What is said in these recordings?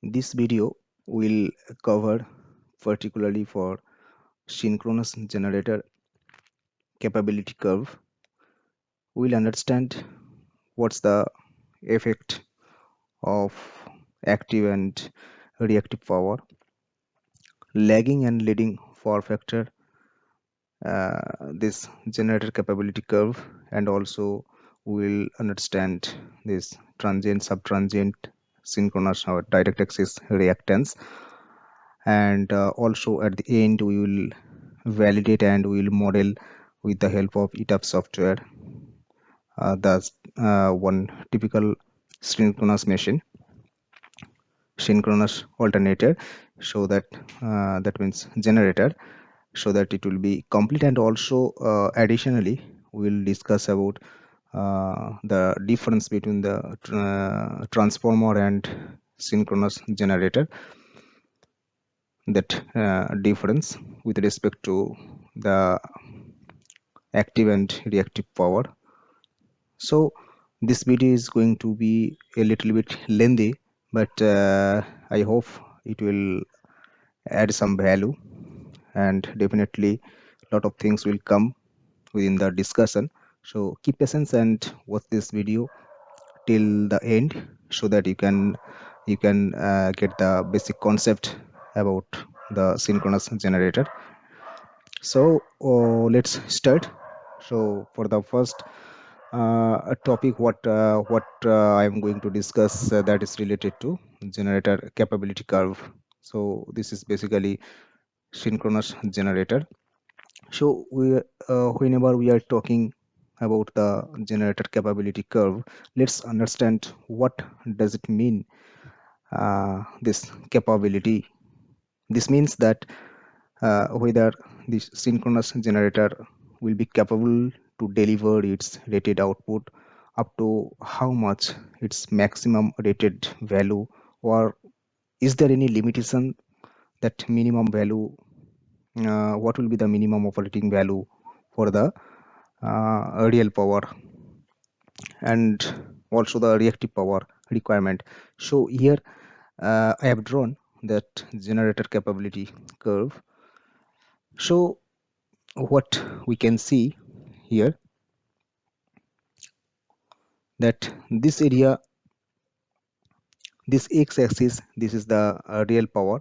This video will cover particularly for synchronous generator capability curve. We'll understand what's the effect of active and reactive power, lagging and leading power factor, this generator capability curve, and also we'll understand this transient, sub-transient, synchronous or direct axis reactance, and also at the end we will validate and we will model with the help of ETAP software the one typical synchronous machine, synchronous alternator, so that that means generator, so that it will be complete. And also additionally we will discuss about the difference between the transformer and synchronous generator, that difference with respect to the active and reactive power. So this video is going to be a little bit lengthy, but I hope it will add some value, and definitely a lot of things will come within the discussion. So keep patience and watch this video till the end, so that you can get the basic concept about the synchronous generator. So let's start. So for the first a topic, what I'm going to discuss, that is related to generator capability curve. So this is basically synchronous generator. So whenever we are talking about the generator capability curve, let's understand what does it mean, this capability. This means that whether this synchronous generator will be capable to deliver its rated output up to how much its maximum rated value, or is there any limitation, that minimum value, what will be the minimum operating value for the real power, and also the reactive power requirement. So here I have drawn that generator capability curve. So what we can see here, that this area, this x-axis, this is the real power,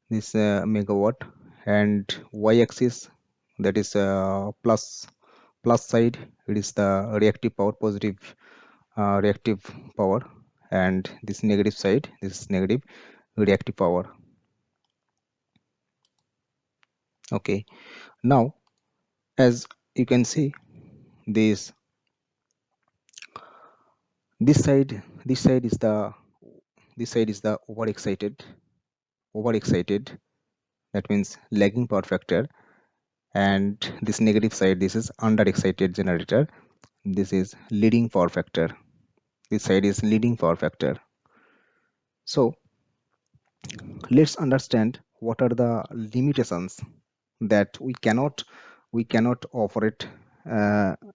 this megawatt, and y-axis, that is plus side, it is the reactive power, positive reactive power, and this negative side, this is negative reactive power. Okay, now as you can see, this this side this side is the overexcited, that means lagging power factor, and this negative side, this is underexcited generator, this is leading power factor, this side is leading power factor. So let's understand what are the limitations, that we cannot operate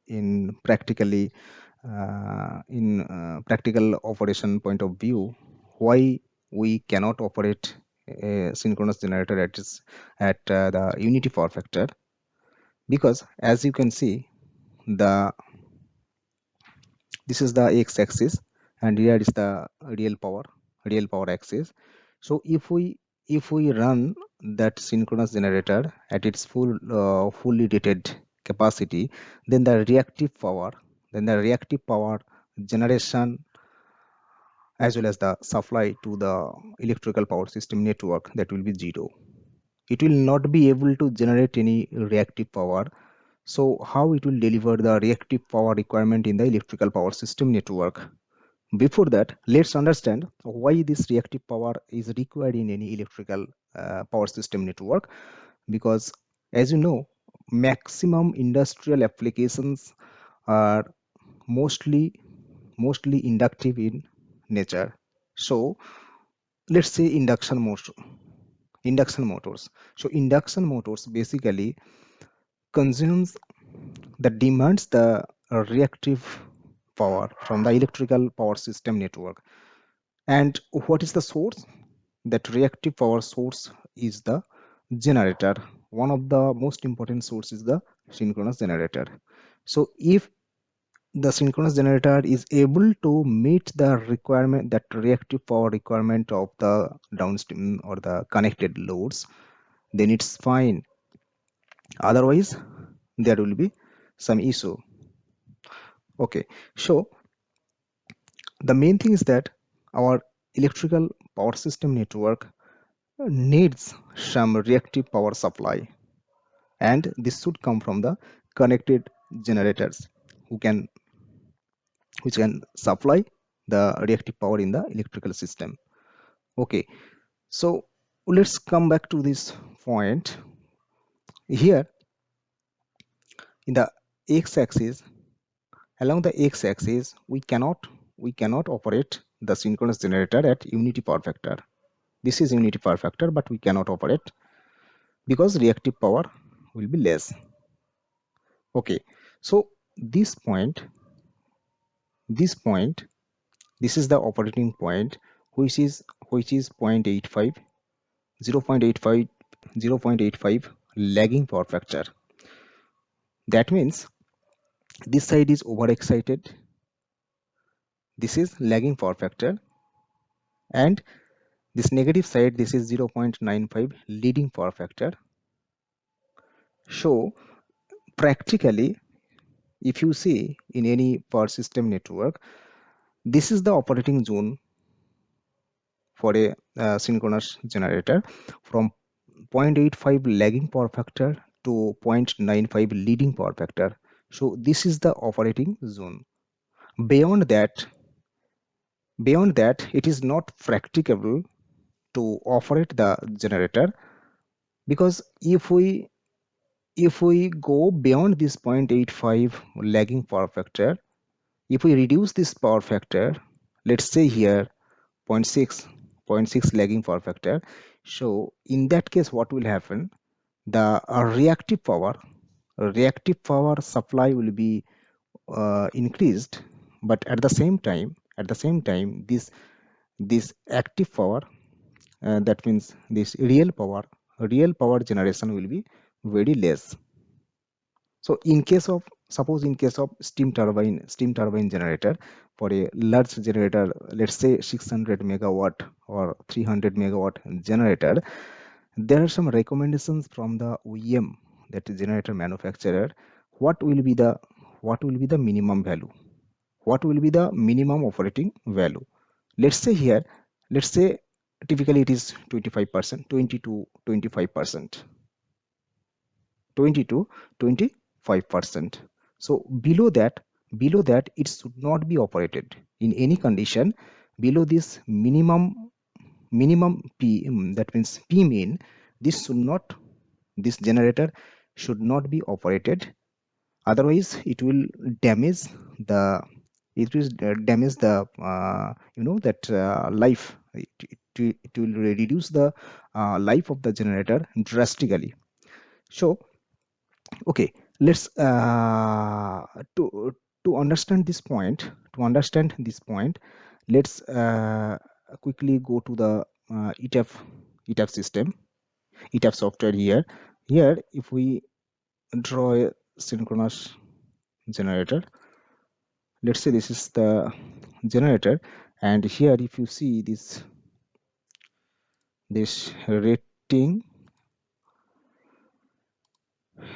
in practically in practical operation point of view, why we cannot operate a synchronous generator at the unity power factor. Because as you can see, the this is the x-axis, and here is the real power axis. So if we run that synchronous generator at its fully rated capacity, then the reactive power generation, as well as the supply to the electrical power system network, that will be zero. It will not be able to generate any reactive power. So how it will deliver the reactive power requirement in the electrical power system network? Before that, let's understand why this reactive power is required in any electrical power system network. Because as you know, maximum industrial applications are mostly inductive in nature. So let's say induction motors. So induction motors basically consumes that demands the reactive power from the electrical power system network. And what is the source? that reactive power source is the generator. One of the most important source is the synchronous generator. So if the synchronous generator is able to meet the requirement, that reactive power requirement of the downstream or the connected loads, then it's fine. Otherwise there will be some issue. Okay, so the main thing is that our electrical power system network needs some reactive power supply, and this should come from the connected generators who can which can supply the reactive power in the electrical system. Okay, so let's come back to this point. Here in the x-axis, along the x-axis, we cannot operate the synchronous generator at unity power factor. This is unity power factor, but we cannot operate because reactive power will be less. Okay, so this point, this point, this is the operating point, which is 0.85, 0.85, 0.85 lagging power factor. That means this side is overexcited, this is lagging power factor, and this negative side, this is 0.95 leading power factor. So practically, if you see in any power system network, this is the operating zone for a synchronous generator, from 0.85 lagging power factor to 0.95 leading power factor. So this is the operating zone. Beyond that, it is not practicable to operate the generator, because if we go beyond this 0.85 lagging power factor, if we reduce this power factor, let's say here 0.6 lagging power factor, so in that case what will happen, the reactive power supply will be increased, but at the same time this active power, that means this real power generation will be very less. So in case of steam turbine generator, for a large generator, let's say 600 megawatt or 300 megawatt generator, there are some recommendations from the OEM, that generator manufacturer. What will be the minimum value? What will be the minimum operating value? Let's say here, let's say typically it is 25%, 20 to 25%, 20 to 25%. So below that it should not be operated in any condition. Below this minimum p, that means p mean, this generator should not be operated. Otherwise it will damage the that life. It will reduce the life of the generator drastically. So okay, let's to understand this point, let's quickly go to the ETAP system, ETAP software. Here if we draw a synchronous generator, let's say this is the generator, and here if you see this rating,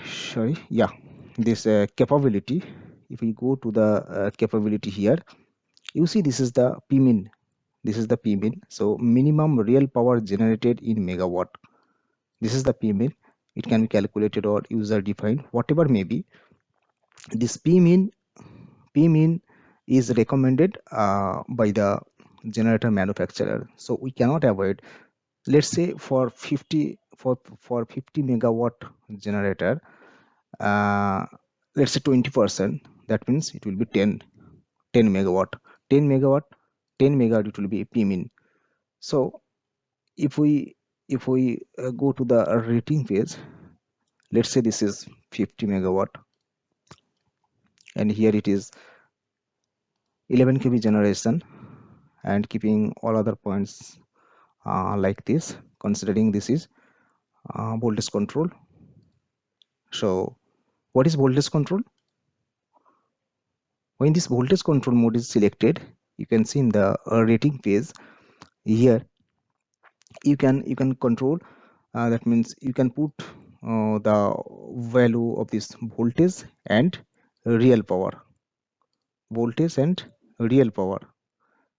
sorry, yeah, this capability, if we go to the capability here, you see this is the pmin. So minimum real power generated in megawatt, this is the pmin. It can be calculated or user defined, whatever may be. This pmin is recommended by the generator manufacturer, so we cannot avoid. Let's say for 50 megawatt generator, uh, let's say 20%, that means it will be 10 megawatt, 10 megawatt, 10 megawatt, it will be pmin. So if we go to the rating page, let's say this is 50 megawatt, and here it is 11 kV generation, and keeping all other points like this, considering this is voltage control. So what is voltage control? When this voltage control mode is selected, you can see in the rating page here, you can control, that means you can put the value of this real power voltage and real power,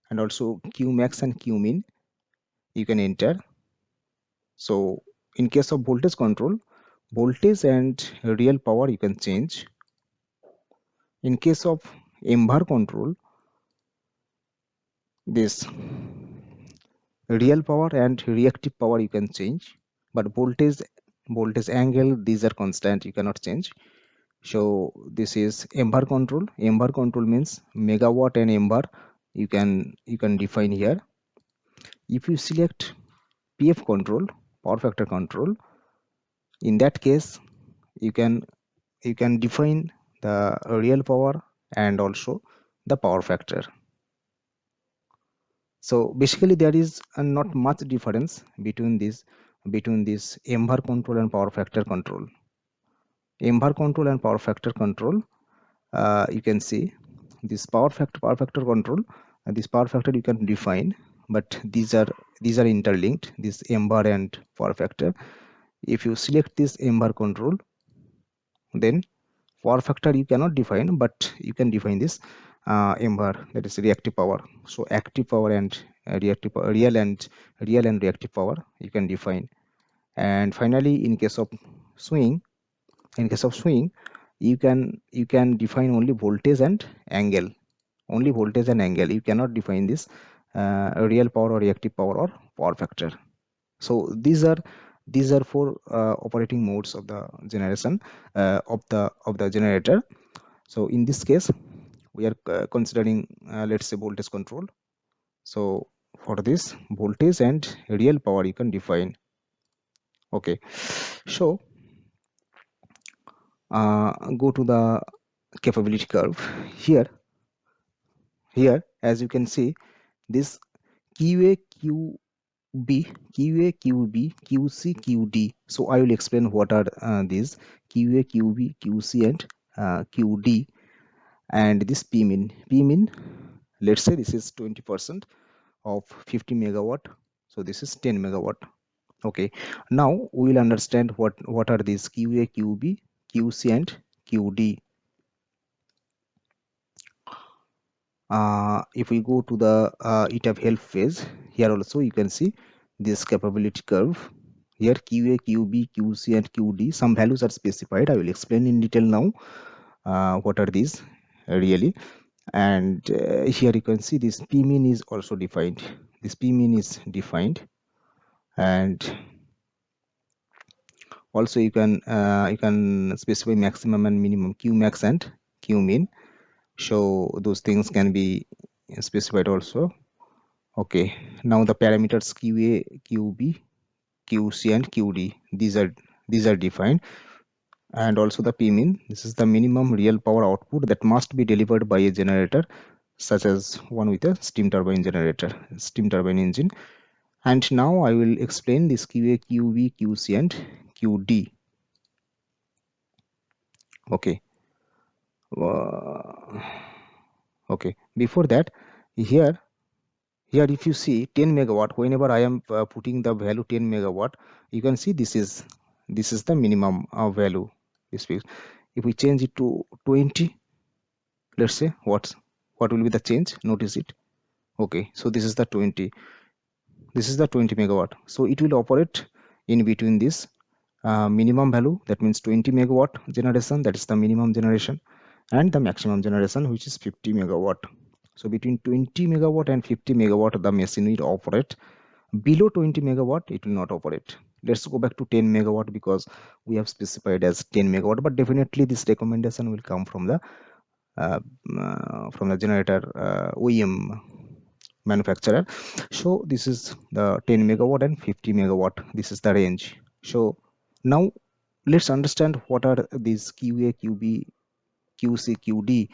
and also q max and q min you can enter. So in case of voltage control, voltage and real power you can change. In case of inverter control, this real power and reactive power you can change, but voltage angle, these are constant, you cannot change. So this is ember control. Ember control means megawatt and ember you can define here. If you select pf control, power factor control, in that case you can define the real power and also the power factor. So basically there is not much difference between this ember control and power factor control. Ember control and power factor control, you can see this power factor control, this power factor you can define, but these are interlinked, this ember and power factor. If you select this ember control, then power factor you cannot define, but you can define this ember, that is reactive power. So active power and reactive power, real and reactive power you can define. And finally, in case of swing, you can define only voltage and angle, you cannot define this real power or reactive power or power factor. So these are four operating modes of the generation, of the generator. So in this case we are considering, let's say, voltage control. So for this, voltage and real power you can define. Okay, so go to the capability curve. Here as you can see, this qa qb qa qb qc qd. So I will explain what are these qa qb qc and qd. And this p min, let's say this is 20% of 50 megawatt, so this is 10 megawatt. Okay, now we will understand what are these qa qb qc and qd. If we go to the ETAP help phase, here also you can see this capability curve. Here qa qb qc and qd, some values are specified. I will explain in detail now what are these really. And here you can see this p min is also defined. This p min is defined, and also you can specify maximum and minimum q max and q min. So those things can be specified also. Okay, now the parameters qa qb qc and qd, these are defined. And also the p min, this is the minimum real power output that must be delivered by a generator, such as one with a steam turbine engine. And now I will explain this qa qb qc and qd. Okay, uh, okay, before that, here if you see 10 megawatt, whenever I am putting the value 10 megawatt, you can see this is the minimum value. If we change it to 20, let's say, what will be the change? Notice it. Okay, so this is the 20 megawatt. So it will operate in between this minimum value, that means 20 megawatt generation, that is the minimum generation, and the maximum generation, which is 50 megawatt. So between 20 megawatt and 50 megawatt the machine will operate. Below 20 megawatt it will not operate. Let's go back to 10 megawatt, because we have specified as 10 megawatt, but definitely this recommendation will come uh, from the generator OEM manufacturer. So this is the 10 megawatt and 50 megawatt, this is the range. So now let's understand what are these qa qb qc qd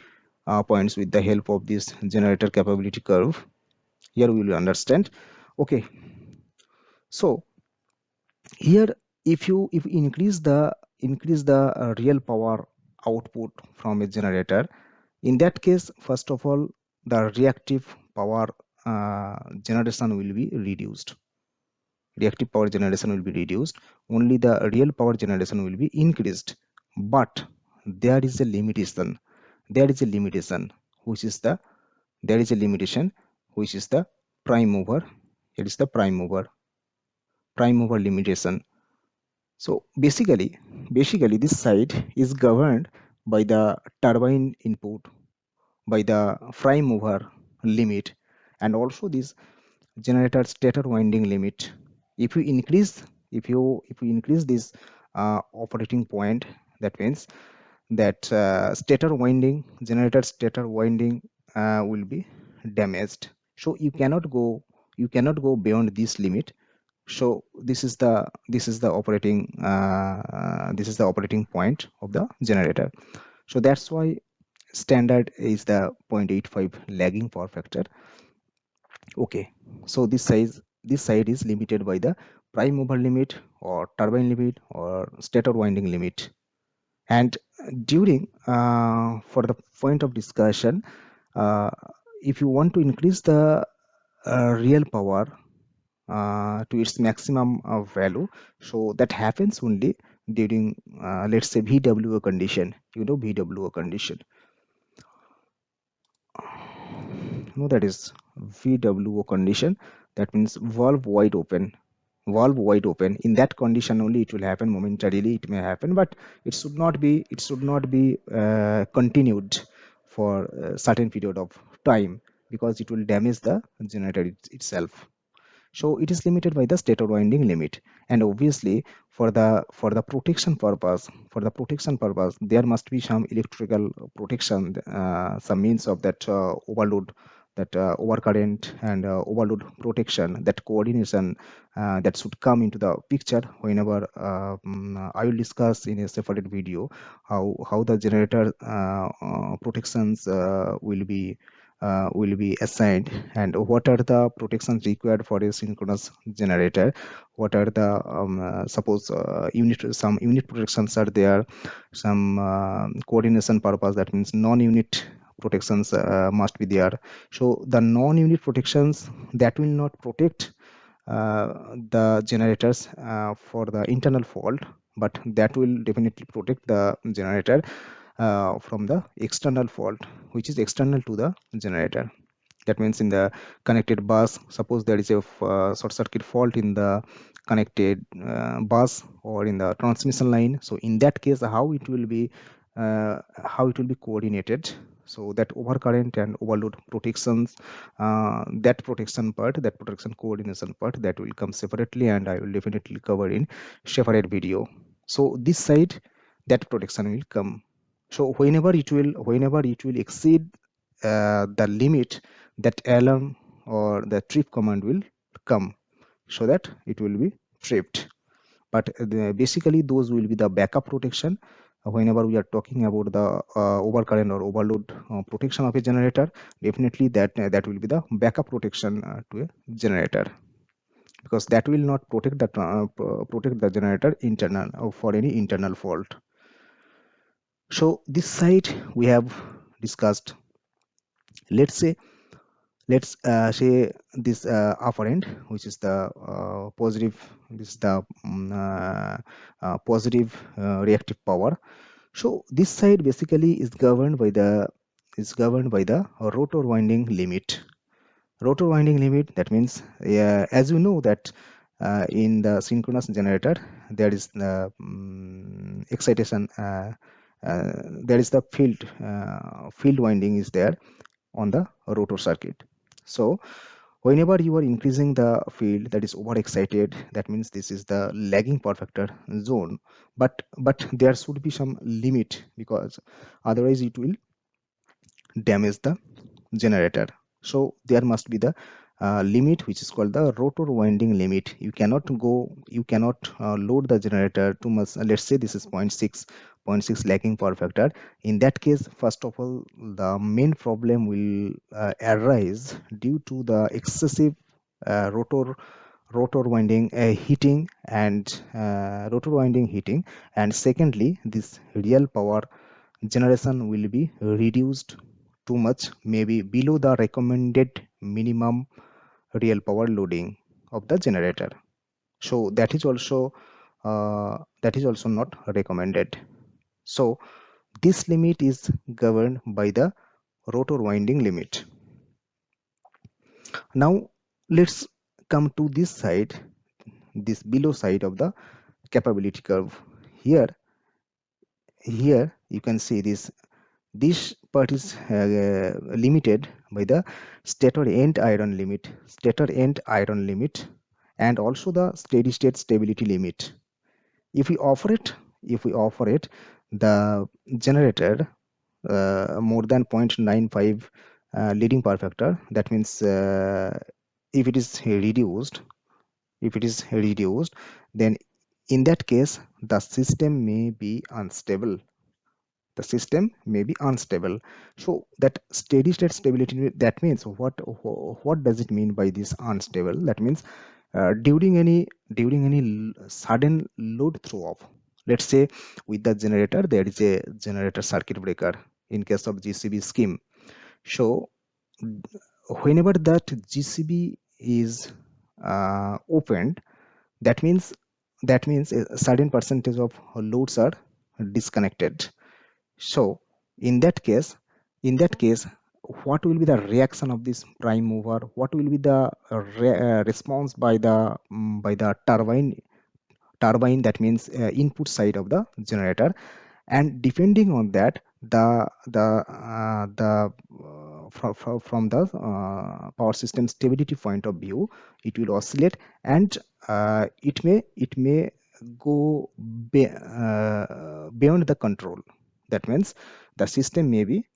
points with the help of this generator capability curve. Here we will understand. Okay, So here, if you increase the real power output from a generator, in that case, first of all, the reactive power generation will be reduced. Reactive power generation will be reduced. Only the real power generation will be increased. But there is a limitation. There is a limitation, which is the there is a limitation, which is the prime mover. It is the prime mover limitation. So basically this side is governed by the turbine input, by the prime mover limit, and also this generator stator winding limit. If you increase, if you increase this operating point, that means that generator stator winding will be damaged. So you cannot go beyond this limit. So this is the operating point of the generator. So that's why standard is the 0.85 lagging power factor. Okay, so this side is limited by the prime mover limit or turbine limit or stator winding limit. And during for the point of discussion, uh, if you want to increase the real power to its maximum value, so that happens only during let's say VWO condition. VWO condition. That is VWO condition. That means valve wide open. Valve wide open. In that condition only it will happen momentarily. It may happen, but it should not be continued for a certain period of time, because it will damage the generator itself. So it is limited by the stator winding limit. And obviously for the protection purpose, there must be some electrical protection, some means of that overload, that overcurrent and overload protection, that coordination that should come into the picture whenever I will discuss in a separate video how the generator protections will be assigned, and what are the protections required for a synchronous generator. What are the suppose some unit protections are there, some coordination purpose, that means non-unit protections must be there. So the non-unit protections that will not protect the generators for the internal fault, but that will definitely protect the generator from the external fault, which is external to the generator. That means in the connected bus, suppose there is a short circuit fault in the connected bus or in the transmission line. So in that case, how it will be coordinated, so that overcurrent and overload protections, that protection coordination part, that will come separately, and I will definitely cover in separate video. So this side, that protection will come. So whenever it will exceed the limit, that alarm or the trip command will come, so that it will be tripped. But basically those will be the backup protection. Whenever we are talking about the overcurrent or overload protection of a generator, definitely that will be the backup protection to a generator, because that will not protect the generator internal for any internal fault. So this side we have discussed. Let's say this upper end, which is the positive, this is the positive reactive power. So this side basically is governed by the rotor winding limit. Rotor winding limit, that means, as you know that in the synchronous generator, there is the excitation, there is the field winding is there on the rotor circuit. So whenever you are increasing the field that is overexcited, that means this is the lagging power factor zone. But there should be some limit, because otherwise it will damage the generator. So there must be the limit, which is called the rotor winding limit. You cannot load the generator too much. Let's say this is zero point 0.6 lagging power factor. In that case, first of all, the main problem will arise due to the excessive rotor rotor winding heating and secondly, this real power generation will be reduced too much, maybe below the recommended minimum real power loading of the generator. So that is also not recommended. So this limit is governed by the rotor winding limit. Now let's come to this side, this below side of the capability curve. Here you can see this part is limited by the stator end iron limit, and also the steady state stability limit. If we offer it, the generator more than 0.95 leading power factor, that means if it is reduced, then in that case the system may be unstable. So that steady state stability, that means what does it mean by this unstable? That means during any sudden load throw off, let's say with the generator there is a generator circuit breaker in case of GCB scheme. So whenever that GCB is opened, that means a certain percentage of loads are disconnected. So in that case, what will be the reaction of this prime mover? What will be the response by the turbine? That means input side of the generator, and depending on that, from the power system stability point of view, it will oscillate, and it may go beyond the control. That means the system may be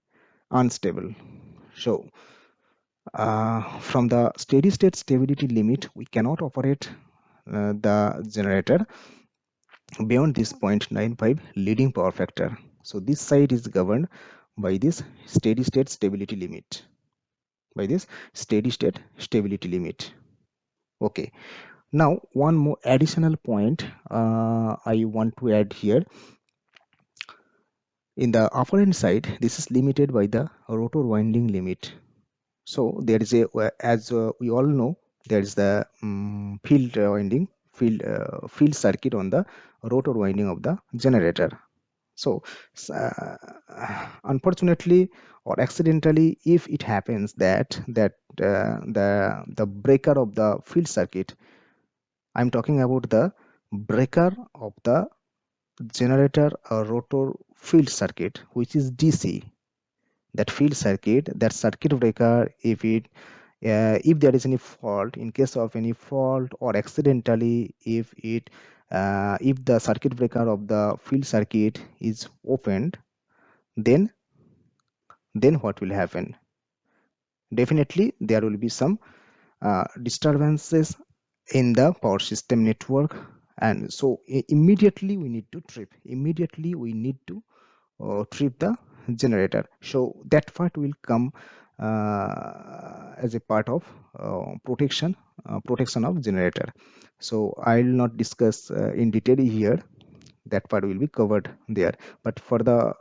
unstable. So from the steady state stability limit, we cannot operate the generator beyond this 0.95 leading power factor. So this side is governed by this steady state stability limit. Okay. Now one more additional point I want to add here. In the upper end side, this is limited by the rotor winding limit. So there is as we all know, there is the field circuit on the rotor winding of the generator. So unfortunately or accidentally, if it happens that the breaker of the field circuit, I'm talking about the breaker of the generator or rotor field circuit, which is DC, that field circuit, that circuit breaker, if there is any fault, in case of any fault or accidentally, if the circuit breaker of the field circuit is opened, then what will happen? Definitely there will be some disturbances in the power system network, and so immediately we need to trip the generator. So that part will come as a part of protection of generator. So I'll not discuss in detail here. That part will be covered there, but for the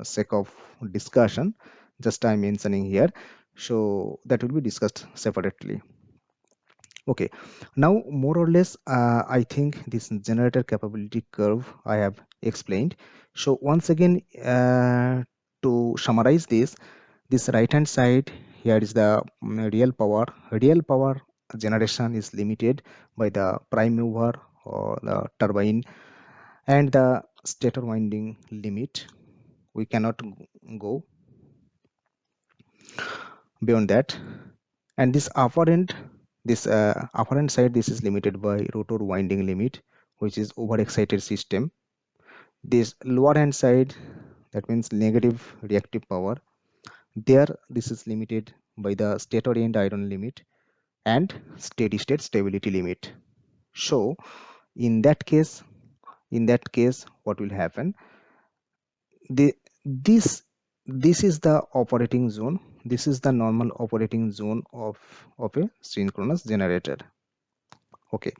sake of discussion, just I'm mentioning here, so that will be discussed separately. Okay, now more or less I think this generator capability curve I have explained. So once again, to summarize this right hand side, here is the real power generation is limited by the prime mover or the turbine and the stator winding limit. We cannot go beyond that. And this upper end side, this is limited by rotor winding limit, which is overexcited system. This lower hand side, that means negative reactive power, there this is limited by the stator end iron limit and steady state stability limit. So in that case, what will happen? The this this is the operating zone this is the normal operating zone of a synchronous generator. Okay,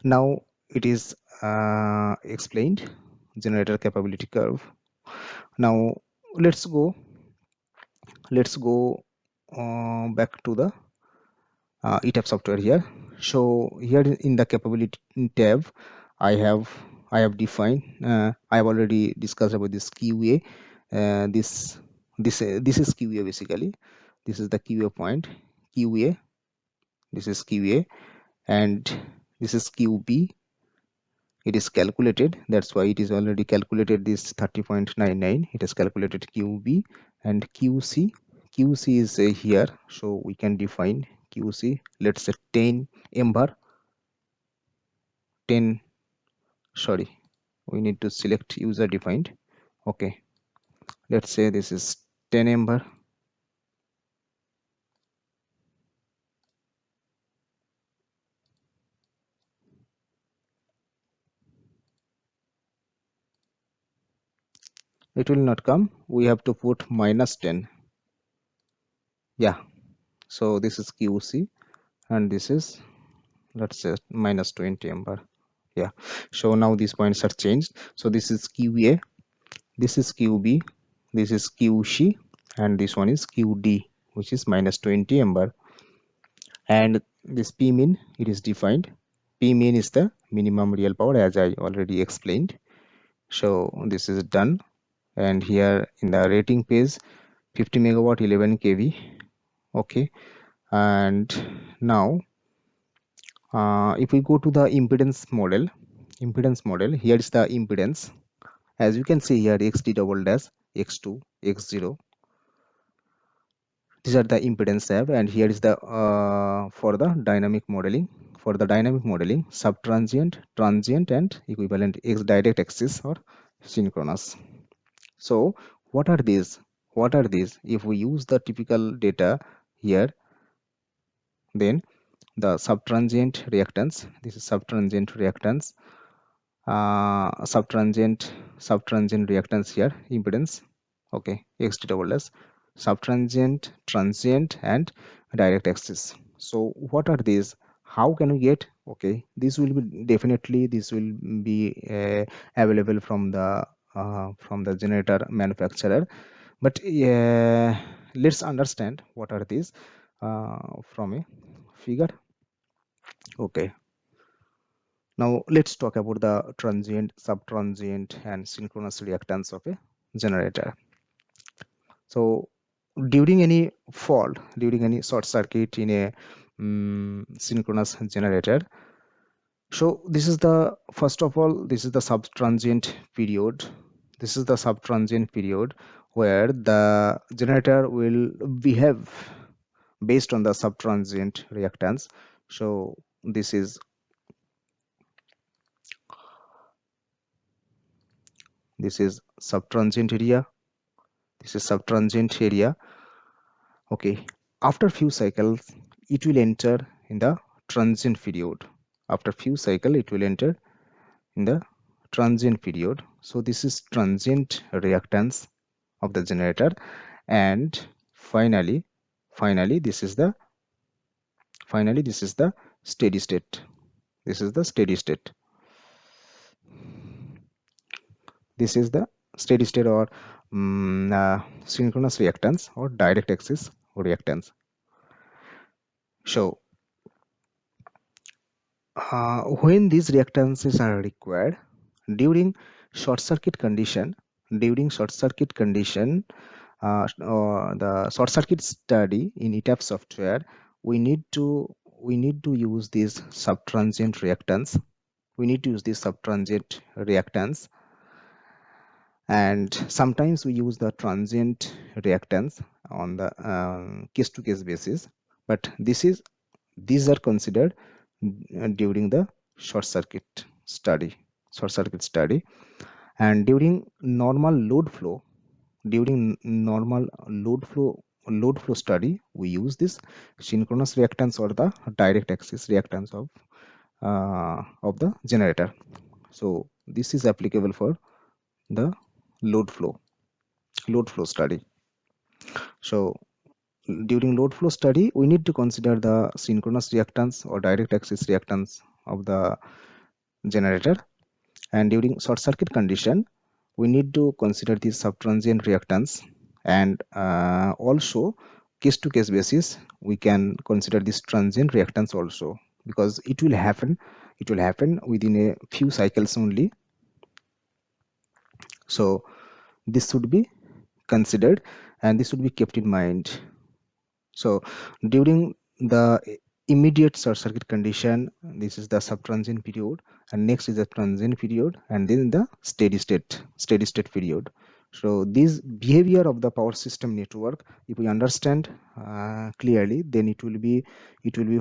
now it is explained generator capability curve. Now let's go back to the ETAP software here. So here in the capability tab, I have defined, I have already discussed about this QA. This is QA basically. This is the QA point. QA. This is QA, and this is QB. It is calculated. That's why it is already calculated this 30.99. It is calculated QB, and QC. QC is here, so we can define QC. Let's say 10 amber. 10. Sorry, we need to select user defined. Okay, let's say this is 10 amber. It will not come. We have to put -10. Yeah, so this is QC, and this is, let's say, -20 amber. Yeah, so now these points are changed. So this is QA, this is QB, this is QC, and this one is QD, which is -20 amber. And this P min, it is defined. P min is the minimum real power, as I already explained. So this is done, and here in the rating page, 50 megawatt 11 kV. Okay, and now if we go to the impedance model, here is the impedance. As you can see here, xt double dash, x2, x0, these are the impedance tab. And here is the for the dynamic modeling, sub-transient, transient, and equivalent x direct axis or synchronous. So what are these? If we use the typical data here, then the sub-transient reactance, this is sub-transient reactance, sub-transient reactance here, impedance. Okay, xt double s, sub-transient, transient, and direct axis. So what are these? How can we get? Okay, this will be definitely, this will be available from the generator manufacturer. But let's understand what are these from a figure. Okay, now let's talk about the transient, sub-transient, and synchronous reactance of a generator. So during any fault, during any short circuit in a synchronous generator, so this is the, first of all, this is the sub-transient period. This is the sub-transient period where the generator will behave based on the sub-transient reactance. So this is sub-transient area. This is sub-transient area. Okay, after few cycles, it will enter in the transient period. After few cycle, it will enter in the transient period. So this is transient reactance of the generator, and finally, this is the steady state. This is the steady state. This is the steady state, or synchronous reactance or direct axis reactance. So when these reactances are required during short circuit condition, or the short circuit study in ETAP software, we need to use this sub-transient reactance. And sometimes we use the transient reactance on the case-to-case basis. But these are considered during the short circuit study. And during normal load flow, study, we use this synchronous reactance or the direct axis reactance of the generator. So this is applicable for the load flow study. So during load flow study, we need to consider the synchronous reactance or direct axis reactance of the generator, and during short circuit condition we need to consider the sub-transient reactance, and also case to case basis we can consider this transient reactance also, because it will happen within a few cycles only. So this should be considered and this should be kept in mind. So during the immediate short circuit condition, this is the sub-transient period, and next is the transient period, and then the steady state period. So this behavior of the power system network, if we understand clearly, then it will be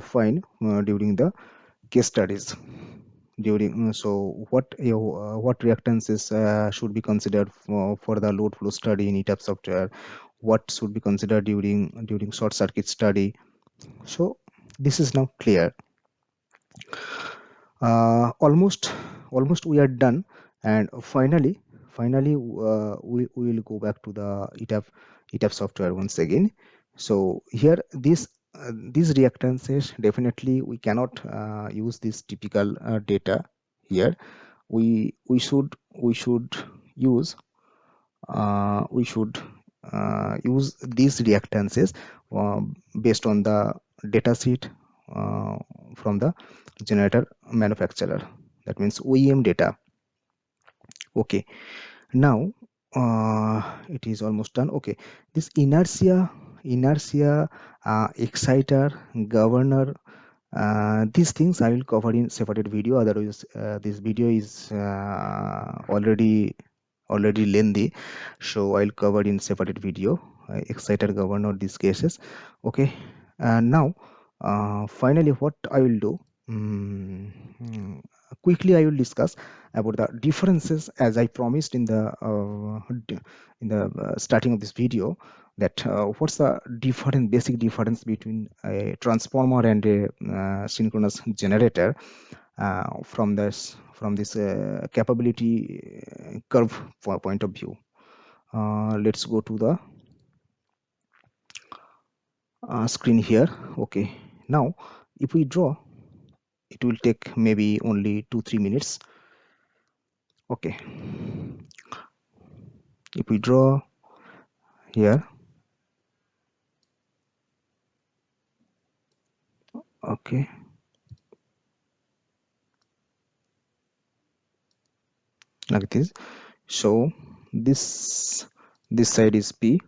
fine during the case studies. During so what reactances should be considered for the load flow study in ETAP software, what should be considered during short circuit study. So this is now clear. Almost we are done, and finally we will go back to the ETAP software once again. So here these reactances, definitely we cannot use this typical data here. We should use use these reactances based on the data sheet from the generator manufacturer, that means OEM data. Okay, now it is almost done. Okay, this inertia exciter, governor, these things I will cover in separate video, otherwise this video is already lengthy, so I'll cover in separate video exciter, governor, these cases. Okay, now finally what I will do, quickly I will discuss about the differences, as I promised in the starting of this video, that what's the basic difference between a transformer and a synchronous generator from this capability curve point of view. Let's go to the screen here. Okay, now if we draw, it will take maybe only 2-3 minutes. Okay, if we draw here, okay, like this. So this side is P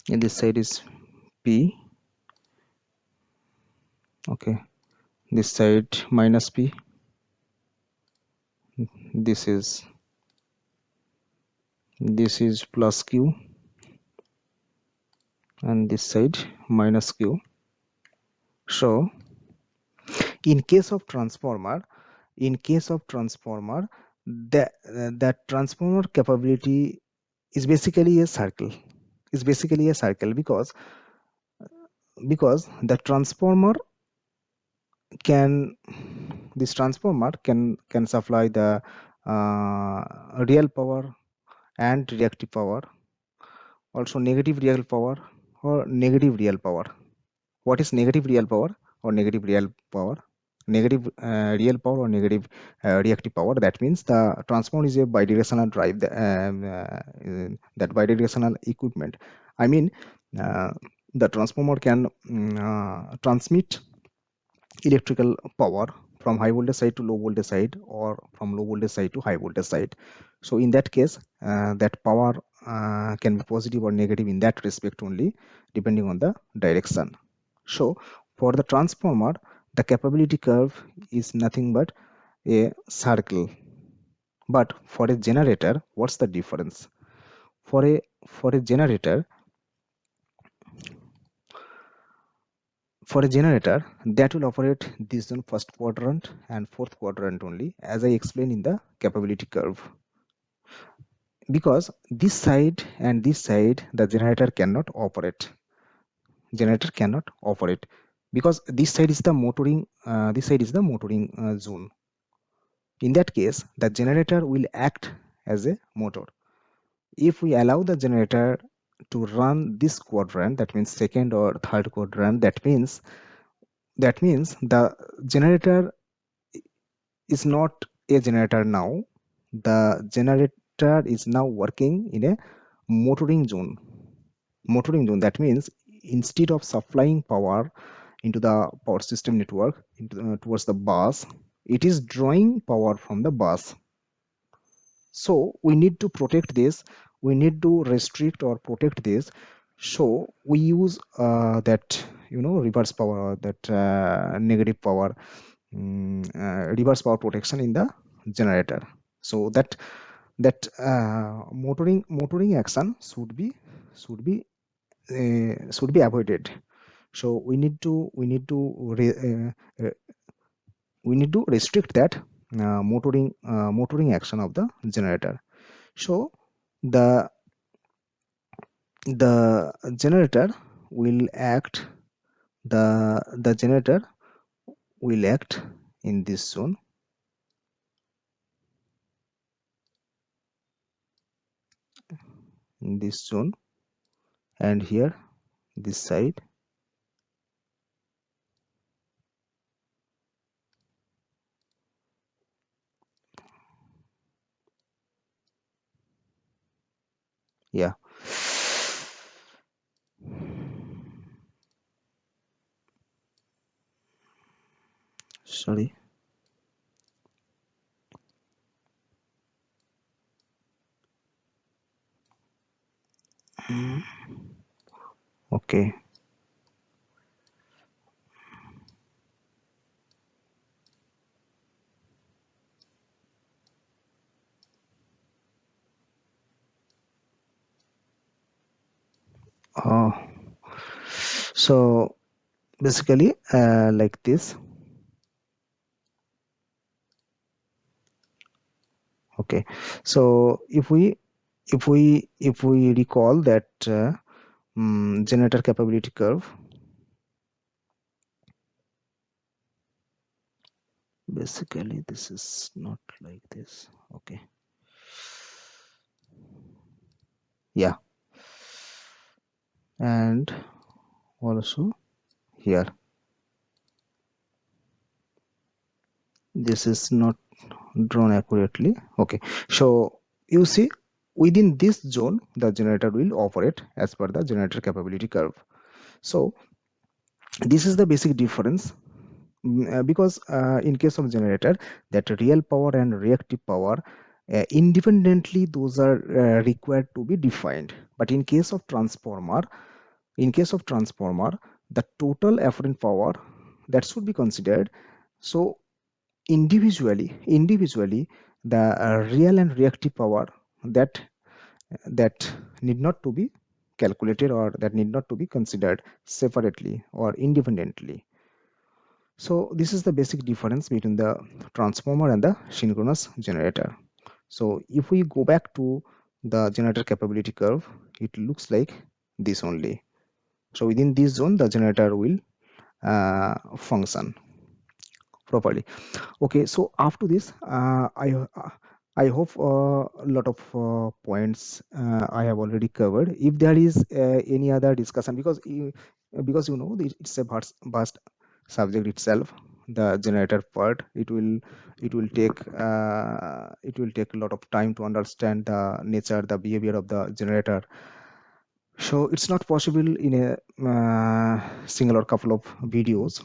and this side is P. Okay, this side minus P, this is plus Q, and this side minus Q. So in case of transformer, that transformer capability is basically a circle, because the transformer can this transformer can supply the real power and reactive power, also negative real power or negative real power. What is negative real power or negative real power? Negative real power or negative reactive power. That means the transformer is a bidirectional drive, that bidirectional equipment. I mean, the transformer can transmit electrical power from high voltage side to low voltage side, or from low voltage side to high voltage side. So in that case, that power can be positive or negative in that respect only, depending on the direction. So for the transformer, the capability curve is nothing but a circle. But for a generator, what's the difference? For a generator, that will operate this on first quadrant and fourth quadrant only, as I explained in the capability curve. Because this side and this side, the generator cannot operate. Because this side is the motoring zone. In that case, the generator will act as a motor. If we allow the generator run this quadrant, that means second or third quadrant, that means the generator is not a generator now. The generator is now working in a motoring zone. That means instead of supplying power into the power system network towards the bus, it is drawing power from the bus. So we need to protect this, we need to restrict or protect this. So we use that reverse power, that negative power, reverse power protection in the generator, so that motoring action should be avoided. So we need to restrict that motoring action of the generator. So the the generator will act the generator will act in this zone, and here this side. Yeah, sorry. Mm, okay. uh, so basically like this. Okay, so if we recall that generator capability curve, basically this is not like this. Okay, yeah, and also here this is not drawn accurately. Okay, so you see, within this zone the generator will operate as per the generator capability curve. So this is the basic difference. Because in case of generator, that real power and reactive power, independently those are required to be defined. But in case of transformer, the total afferent power that should be considered. So individually the real and reactive power that that need not to be calculated, or that need not to be considered separately or independently. So this is the basic difference between the transformer and the synchronous generator. So if we go back to the generator capability curve, it looks like this only. So within this zone the generator will function properly. Okay, so after this, I hope a lot of points I have already covered. If there is any other discussion, because it's a vast subject itself, the generator part, it will take a lot of time to understand the nature, the behavior of the generator. So it's not possible in a single or couple of videos,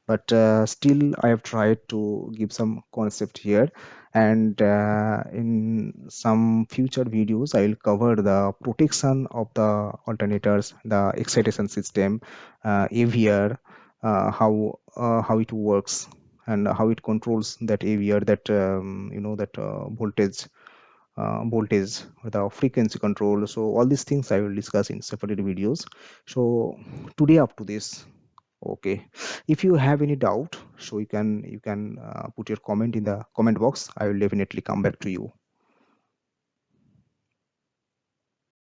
but still I have tried to give some concept here. And in some future videos I will cover the protection of the alternators, the excitation system, AVR, how it works, and how it controls that AVR, that that voltage, the frequency control. So all these things I will discuss in separate videos. So today up to this. Okay, if you have any doubt, so you can put your comment in the comment box. I will definitely come back to you.